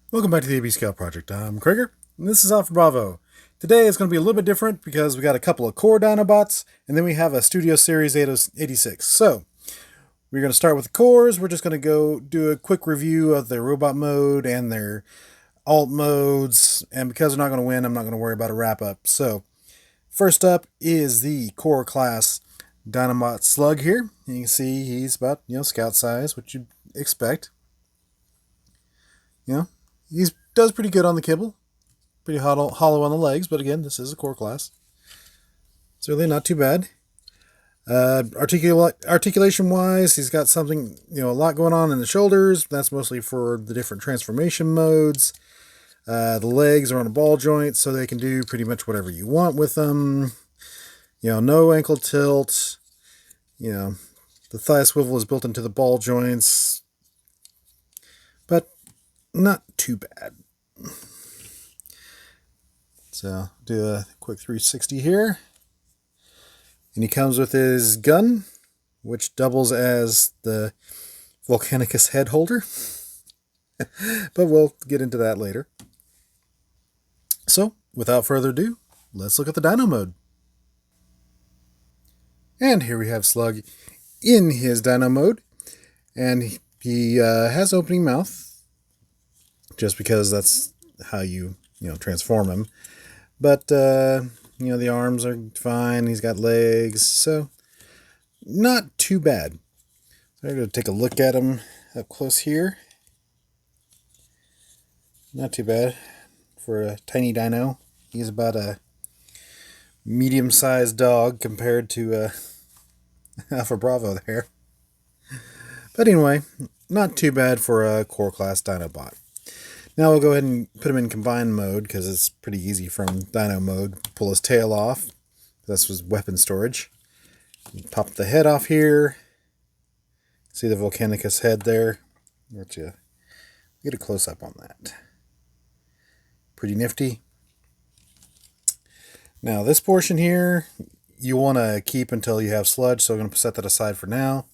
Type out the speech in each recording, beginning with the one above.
Welcome back to the AB Scale Project. I'm Krieger, and this is Alpha Bravo. Today is going to be a little bit different because we got a couple of core Dinobots, and then we have a Studio Series 86. So, we're going to start with the cores. We're just going to go do a quick review of their robot mode and their alt modes, and because they're not going to win, I'm not going to worry about a wrap-up. So, first up is the core class Dinobot Slug here. You can see he's about, scout size, which you'd expect. He does pretty good on the kibble. Pretty hollow on the legs, but again, this is a core class. It's really not too bad. Articulation-wise, he's got something, a lot going on in the shoulders. That's mostly for the different transformation modes. The legs are on a ball joint, so they can do pretty much whatever you want with them. No ankle tilt. The thigh swivel is built into the ball joints, but not too bad. So do a quick 360 here. And he comes with his gun, which doubles as the Volcanicus head holder. But we'll get into that later. So, without further ado, let's look at the Dino mode. And here we have Slug in his Dino mode. And he has opening mouth, just because that's how you transform him. But, the arms are fine. He's got legs, so not too bad. So I'm going to take a look at him up close here. Not too bad for a tiny dino. He's about a medium-sized dog compared to Alpha Bravo there. But anyway, not too bad for a core class Dinobot. Now we'll go ahead and put him in combined mode because it's pretty easy from Dino mode. Pull his tail off. That's his weapon storage. Pop the head off here. See the Volcanicus head there? Let you get a close-up on that. Pretty nifty. Now this portion here, you want to keep until you have Sludge, so I'm going to set that aside for now.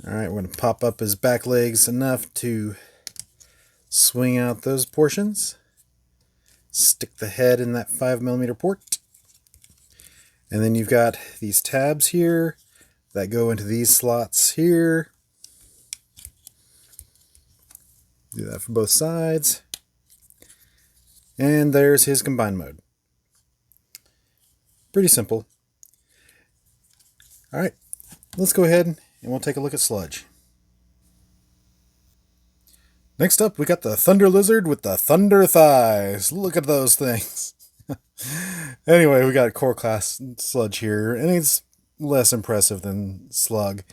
Alright, we're going to pop up his back legs enough to swing out those portions. Stick the head in that 5mm port. And then you've got these tabs here that go into these slots here. Do that for both sides. And there's his combined mode. Pretty simple. Alright, let's go ahead and we'll take a look at Sludge. Next up, we got the Thunder Lizard with the Thunder Thighs. Look at those things. Anyway, we got core class Sludge here, and he's less impressive than Slug.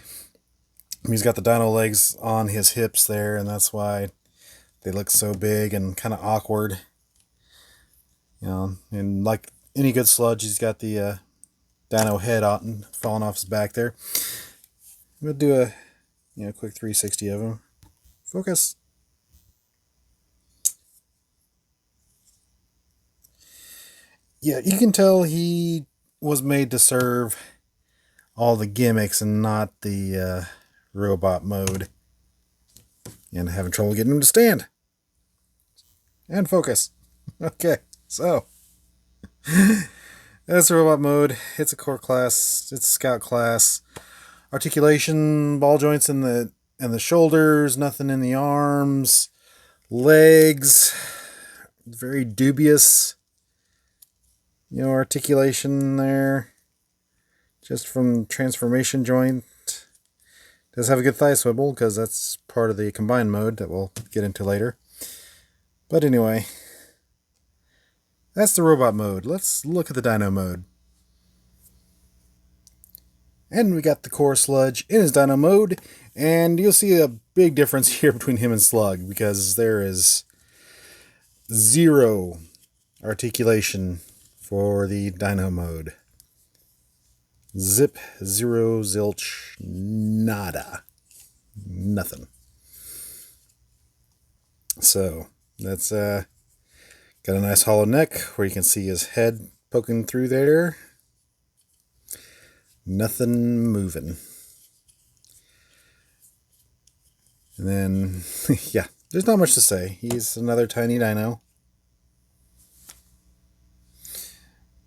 He's got the dino legs on his hips there, and that's why they look so big and kind of awkward. And like any good Sludge, he's got the dino head out and falling off his back there. We'll do a quick 360 of him. Focus. Yeah, you can tell he was made to serve all the gimmicks and not the robot mode. And having trouble getting him to stand. And focus. Okay, so that's the robot mode. It's a core class. It's a scout class. Articulation, ball joints in the shoulders, nothing in the arms. Legs, very dubious. Articulation there. Just from transformation joint. Does have a good thigh swivel because that's part of the combined mode that we'll get into later. But anyway, that's the robot mode. Let's look at the dino mode. And we got the Core Sludge in his dino mode. And you'll see a big difference here between him and Slug because there is zero articulation for the dino mode. Zip, zero, zilch, nada. Nothing. So, that's got a nice hollow neck where you can see his head poking through there. Nothing moving. And then, yeah, there's not much to say. He's another tiny dino.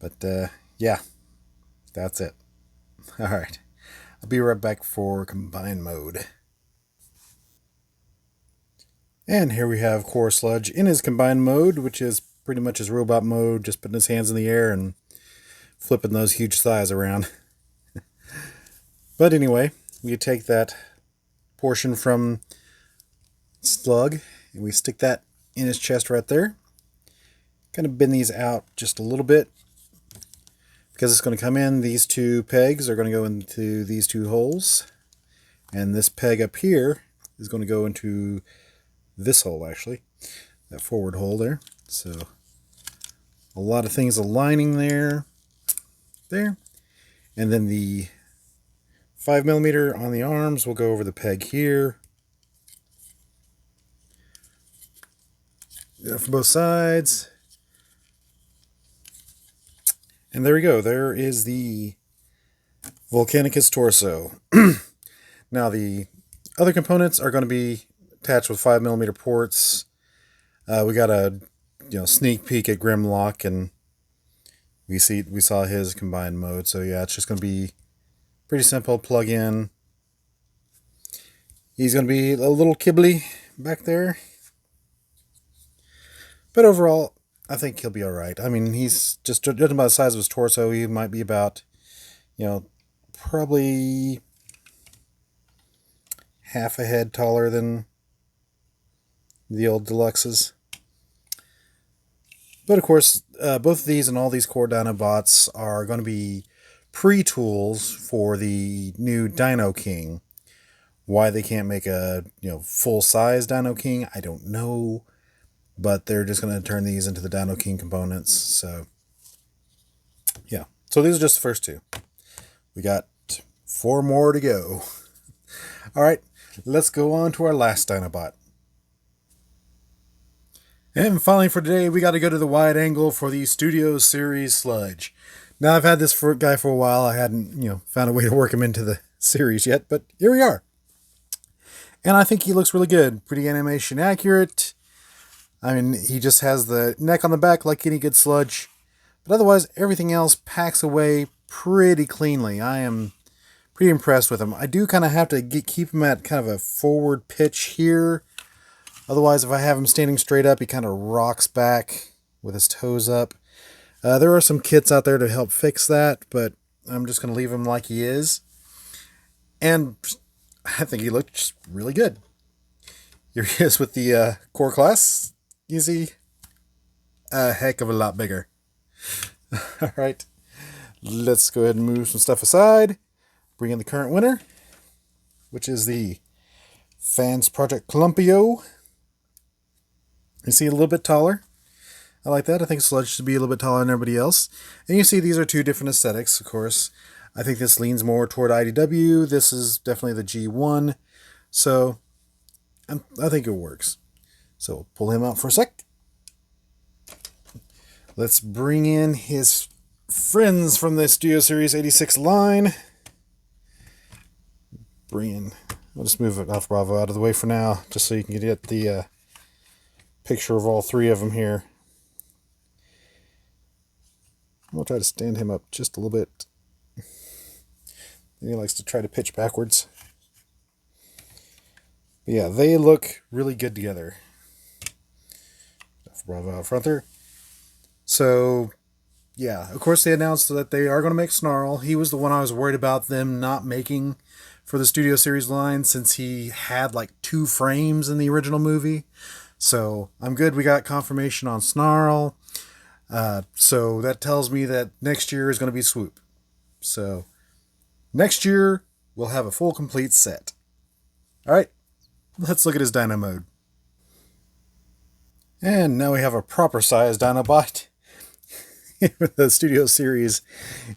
But yeah, that's it. Alright, I'll be right back for combined mode. And here we have Core Sludge in his combined mode, which is pretty much his robot mode, just putting his hands in the air and flipping those huge thighs around. But anyway, we take that portion from Slug and we stick that in his chest right there. Kind of bend these out just a little bit because it's going to come in. These two pegs are going to go into these two holes, and this peg up here is going to go into this hole, actually, that forward hole there. So a lot of things aligning there, and then the 5mm on the arms will go over the peg here. For both sides. And there we go. There is the Volcanicus torso. Now the other components are going to be attached with 5mm ports. We got a sneak peek at Grimlock, and we saw his combined mode. So yeah, it's just going to be pretty simple. Plug in. He's going to be a little kibbly back there, but overall, I think he'll be all right. I mean, he's just judging by the size of his torso, he might be about, probably half a head taller than the old deluxes. But of course, both of these and all these core Dinobots are going to be pre-tools for the new Dino King. Why they can't make a full-size Dino King, I don't know. But they're just going to turn these into the Dino King components. So, yeah. So these are just the first two. We got 4 more to go. All right, let's go on to our last Dinobot. And finally for today, we got to go to the wide angle for the Studio Series Sludge. Now, I've had this guy for a while. I hadn't, found a way to work him into the series yet, but here we are. And I think he looks really good. Pretty animation accurate. I mean, he just has the neck on the back like any good Sludge. But otherwise, everything else packs away pretty cleanly. I am pretty impressed with him. I do kind of have to keep him at kind of a forward pitch here. Otherwise, if I have him standing straight up, he kind of rocks back with his toes up. There are some kits out there to help fix that, but I'm just going to leave him like he is. And I think he looks really good. Here he is with the core class. You see, a heck of a lot bigger. All right, let's go ahead and move some stuff aside. Bring in the current winner, which is the Fans Project Clumpio. You see, a little bit taller. I like that. I think Sludge should be a little bit taller than everybody else. And you see, these are two different aesthetics, of course. I think this leans more toward IDW. This is definitely the G1. So I think it works. So we'll pull him out for a sec. Let's bring in his friends from the Studio Series 86 line. I'll just move Alpha Bravo out of the way for now, just so you can get the picture of all 3 of them here. I'll try to stand him up just a little bit. He likes to try to pitch backwards. But yeah, they look really good together. Bravo out front there. So, yeah, of course they announced that they are going to make Snarl. He was the one I was worried about them not making for the Studio Series line, since he had like 2 frames in the original movie. So I'm good. We got confirmation on Snarl. So that tells me that next year is going to be Swoop. So next year we'll have a full complete set. All right, let's look at his Dino mode. And now we have a proper size Dinobot. The Studio Series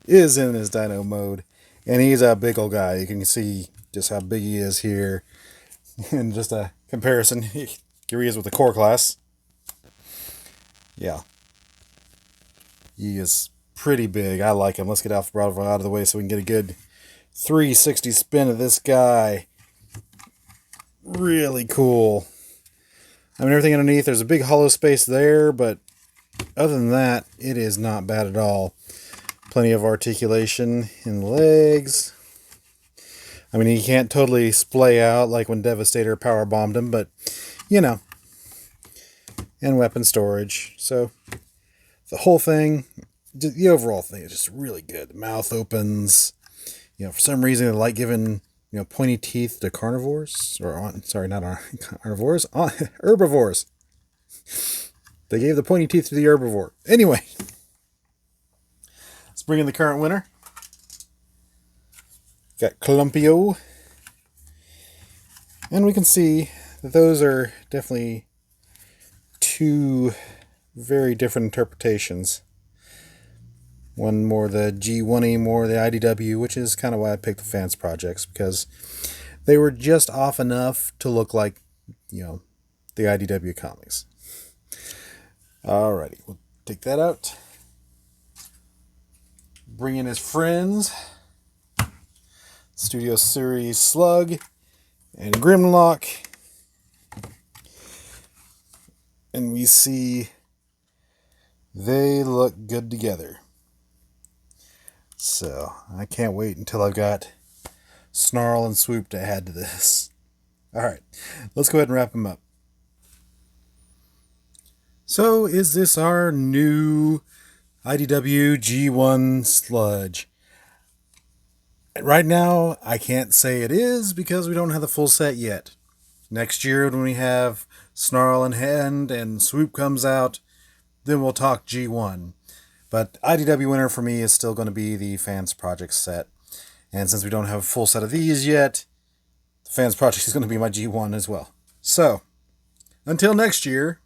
is in his Dino mode. And he's a big old guy. You can see just how big he is here. And just a comparison. Here he is with the core class. Yeah. He is pretty big. I like him. Let's get Alpha Bravo out of the way so we can get a good 360 spin of this guy. Really cool. I mean, everything underneath, there's a big hollow space there, but other than that, it is not bad at all. Plenty of articulation in the legs. I mean, he can't totally splay out like when Devastator power bombed him, but, you know. And weapon storage. So, the whole thing, the overall thing is just really good. The mouth opens. You know, for some reason, they like giving, you know, pointy teeth to carnivores. Sorry, not carnivores. Herbivores. They gave the pointy teeth to the herbivore. Anyway. Let's bring in the current winner. Got Clumpio. And we can see that those are definitely two very different interpretations. One more the G1E, more the IDW, which is kind of why I picked the fans projects, because they were just off enough to look like, you know, the IDW comics. Alrighty, we'll take that out. Bring in his friends. Studio Series Slug and Grimlock. And we see they look good together. So, I can't wait until I've got Snarl and Swoop to add to this. Alright, let's go ahead and wrap them up. So, is this our new IDW G1 Sludge? Right now, I can't say it is because we don't have the full set yet. Next year, when we have Snarl in hand and Swoop comes out, then we'll talk G1. But IDW winner for me is still going to be the Fans Project set. And since we don't have a full set of these yet, the Fans Project is going to be my G1 as well. So, until next year,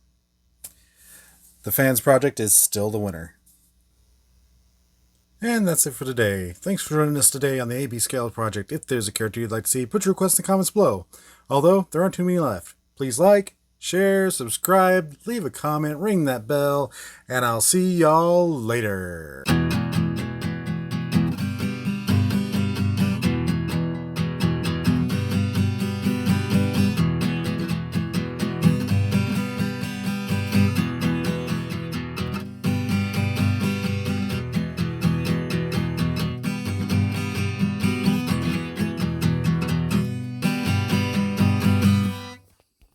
the Fans Project is still the winner. And that's it for today. Thanks for joining us today on the AB Scale Project. If there's a character you'd like to see, put your requests in the comments below. Although, there aren't too many left. Please like, share, subscribe, leave a comment, ring that bell, and I'll see y'all later.